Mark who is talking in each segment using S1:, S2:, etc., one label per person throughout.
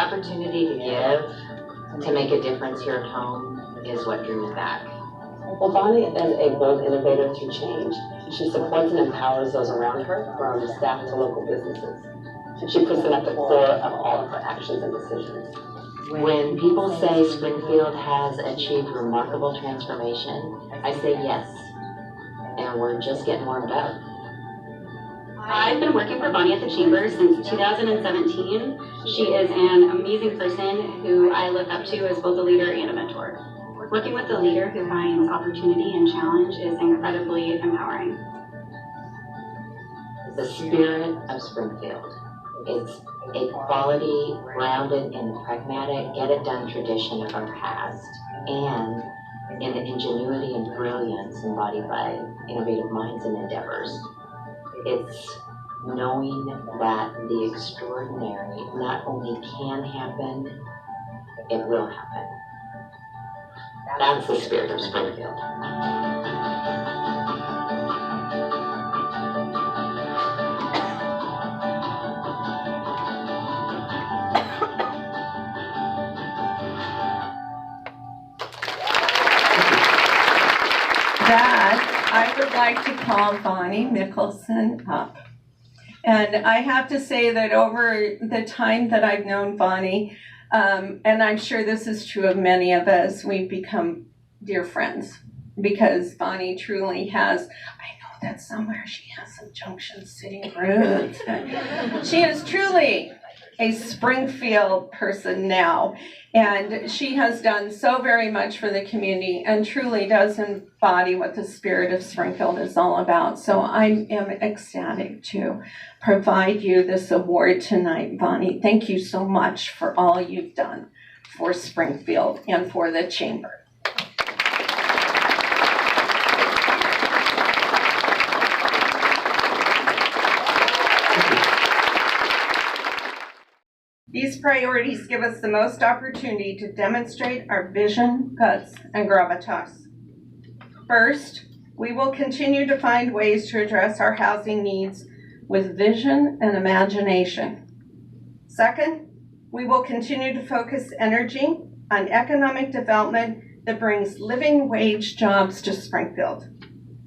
S1: opportunity to give, to make a difference here at home is what drew me back.
S2: Well, Vonnie is a bold innovator through change. She supports and empowers those around her, from staff to local businesses. She puts them at the core of all of her actions and decisions.
S1: When people say Springfield has achieved remarkable transformation, I say yes, and we're just getting warmed up.
S3: I've been working for Vonnie at the Chamber since 2017. She is an amazing person who I look up to as both a leader and a mentor. Working with a leader who finds opportunity and challenge is incredibly empowering.
S1: The spirit of Springfield. It's a quality grounded in the pragmatic, get-it-done tradition of our past, and in the ingenuity and brilliance embodied by innovative minds and endeavors. It's knowing that the extraordinary not only can happen, it will happen. That's the spirit of Springfield.
S4: That I would like to call Vonnie Mikkelsen up. And I have to say that over the time that I've known Vonnie, and I'm sure this is true of many of us, we've become dear friends, because Vonnie truly has, I know that somewhere she has some Junction City roots. She is truly a Springfield person now, and she has done so very much for the community and truly does embody what the spirit of Springfield is all about. So I am ecstatic to provide you this award tonight, Vonnie. Thank you so much for all you've done for Springfield and for the Chamber. These priorities give us the most opportunity to demonstrate our vision, guts, and gravitas. First, we will continue to find ways to address our housing needs with vision and imagination. Second, we will continue to focus energy on economic development that brings living wage jobs to Springfield.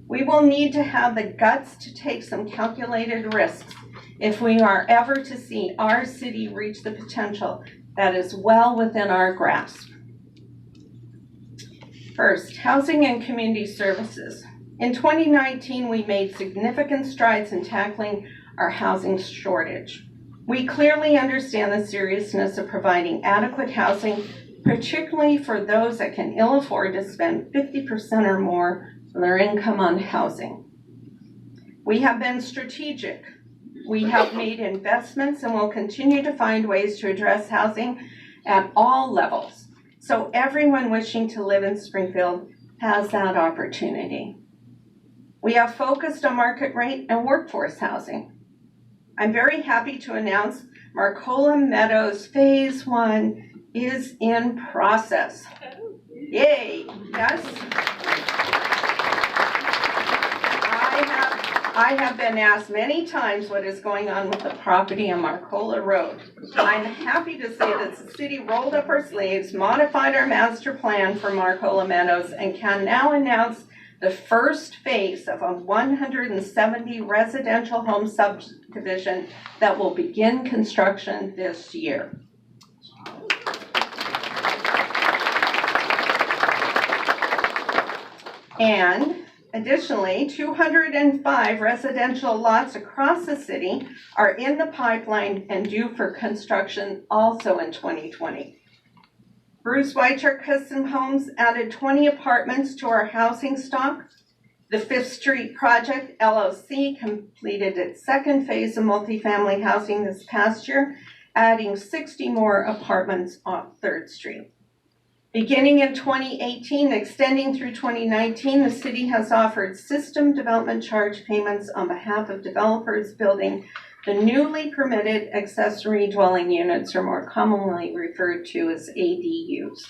S4: We will need to have the guts to take some calculated risks if we are ever to see our city reach the potential that is well within our grasp. First, housing and community services. In 2019, we made significant strides in tackling our housing shortage. We clearly understand the seriousness of providing adequate housing, particularly for those that can ill afford to spend 50% or more of their income on housing. We have been strategic. We have made investments and will continue to find ways to address housing at all levels, so everyone wishing to live in Springfield has that opportunity. We have focused on market rate and workforce housing. I'm very happy to announce Marcola Meadows Phase 1 is in process. Yay, yes. I have been asked many times what is going on with the property on Marcola Road. I'm happy to say that the city rolled up our sleeves, modified our master plan for Marcola Meadows, and can now announce the first phase of a 170 residential home subdivision that will begin construction this year. And additionally, 205 residential lots across the city are in the pipeline and due for construction also in 2020. Bruce Weicher Custom Homes added 20 apartments to our housing stock. The 5th Street Project LLC completed its second phase of multifamily housing this past year, adding 60 more apartments off 3rd Street. Beginning in 2018, extending through 2019, the city has offered system development charge payments on behalf of developers building the newly permitted accessory dwelling units, or more commonly referred to as ADUs.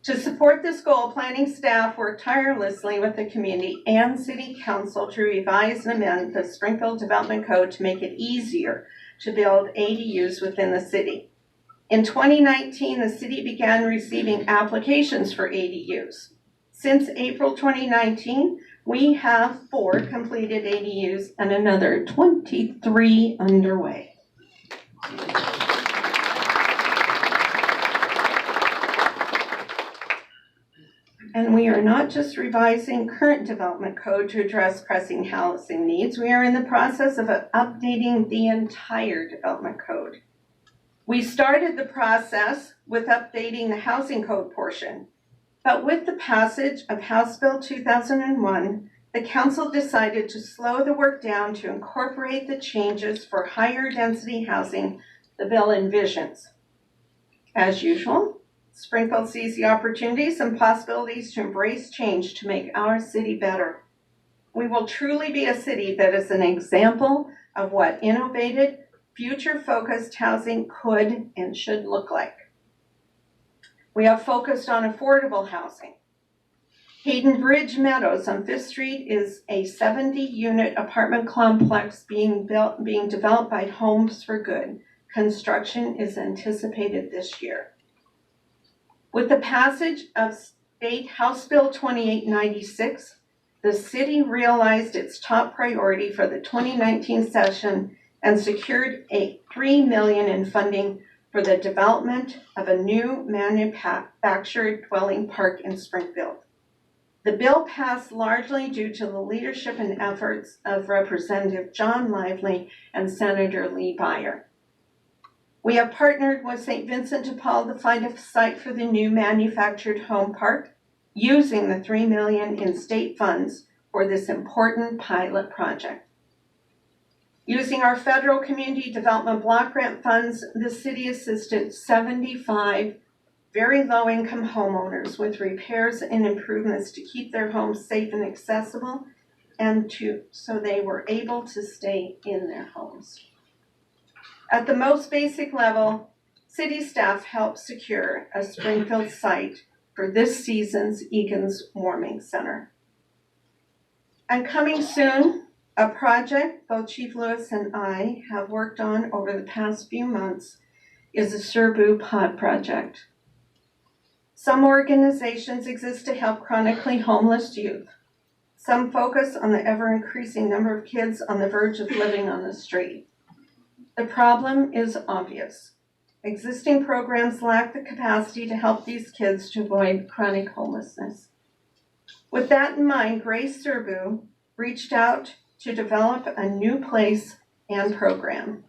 S4: To support this goal, planning staff worked tirelessly with the community and City Council to revise and amend the Springfield Development Code to make it easier to build ADUs within the city. In 2019, the city began receiving applications for ADUs. Since April 2019, we have 4 completed ADUs and another 23 underway. And we are not just revising current development code to address pressing housing needs, we are in the process of updating the entire development code. We started the process with updating the housing code portion, but with the passage of House Bill 2001, the council decided to slow the work down to incorporate the changes for higher density housing the bill envisions. As usual, Springfield sees the opportunities and possibilities to embrace change to make our city better. We will truly be a city that is an example of what innovative, future-focused housing could and should look like. We have focused on affordable housing. Hayden Bridge Meadows on 5th Street is a 70-unit apartment complex being developed by Homes for Good. Construction is anticipated this year. With the passage of State House Bill 2896, the city realized its top priority for the 2019 session and secured $3 million in funding for the development of a new manufactured dwelling park in Springfield. The bill passed largely due to the leadership and efforts of Representative John Lively and Senator Lee Byer. We have partnered with St. Vincent de Paul to find a site for the new manufactured home park, using the $3 million in state funds for this important pilot project. Using our federal community development block grant funds, the city assisted 75 very low-income homeowners with repairs and improvements to keep their homes safe and accessible, and so they were able to stay in their homes. At the most basic level, city staff helped secure a Springfield site for this season's Egan's Warming Center. And coming soon, a project both Chief Lewis and I have worked on over the past few months is the Surbu Pod Project. Some organizations exist to help chronically homeless youth. Some focus on the ever-increasing number of kids on the verge of living on the street. The problem is obvious. Existing programs lack the capacity to help these kids to avoid chronic homelessness. With that in mind, Grace Surbu reached out to develop a new place and program.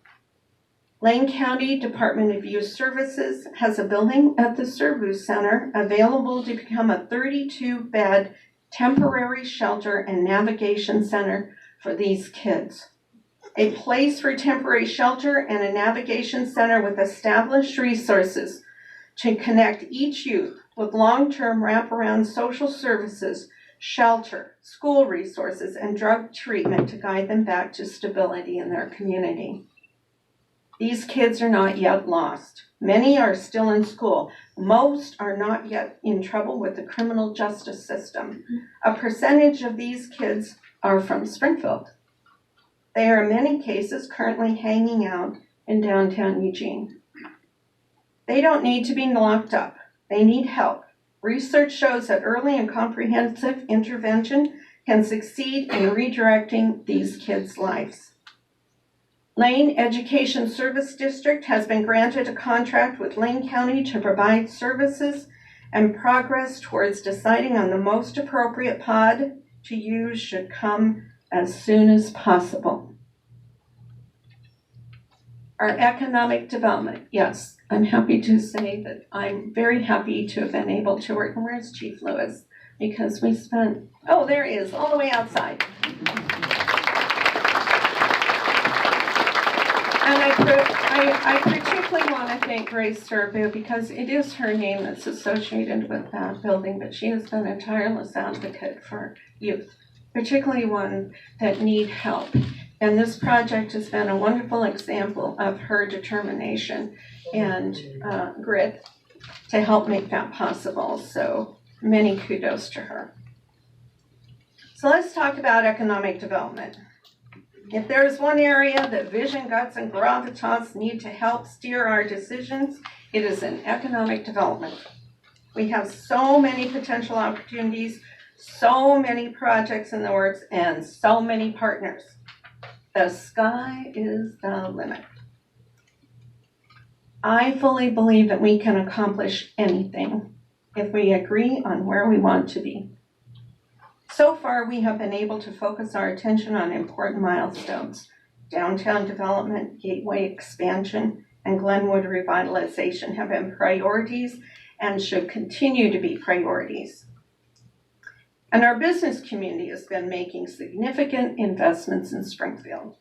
S4: Lane County Department of Youth Services has a building at the Surbu Center available to become a 32-bed temporary shelter and navigation center for these kids. A place for temporary shelter and a navigation center with established resources to connect each youth with long-term wraparound social services, shelter, school resources, and drug treatment to guide them back to stability in their community. These kids are not yet lost. Many are still in school. Most are not yet in trouble with the criminal justice system. A percentage of these kids are from Springfield. They are in many cases currently hanging out in downtown Eugene. They don't need to be locked up. They need help. Research shows that early and comprehensive intervention can succeed in redirecting these kids' lives. Lane Education Service District has been granted a contract with Lane County to provide services, and progress towards deciding on the most appropriate pod to use should come as soon as possible. Our economic development, yes, I'm happy to say that I'm very happy to have been able to work. And where's Chief Lewis? Because we spent, oh, there he is, all the way outside. And I particularly want to thank Grace Surbu because it is her name that's associated with that building, but she has been a tireless advocate for youth, particularly one that need help. And this project has been a wonderful example of her determination and grit to help make that possible. So many kudos to her. So let's talk about economic development. If there's one area that vision, guts, and gravitas need to help steer our decisions, It is in economic development. We have so many potential opportunities, so many projects in the works, and so many partners. The sky is the limit. I fully believe that we can accomplish anything if we agree on where we want to be. So far, we have been able to focus our attention on important milestones. Downtown development, gateway expansion, and Glenwood revitalization have been priorities and should continue to be priorities. And our business community has been making significant investments in Springfield.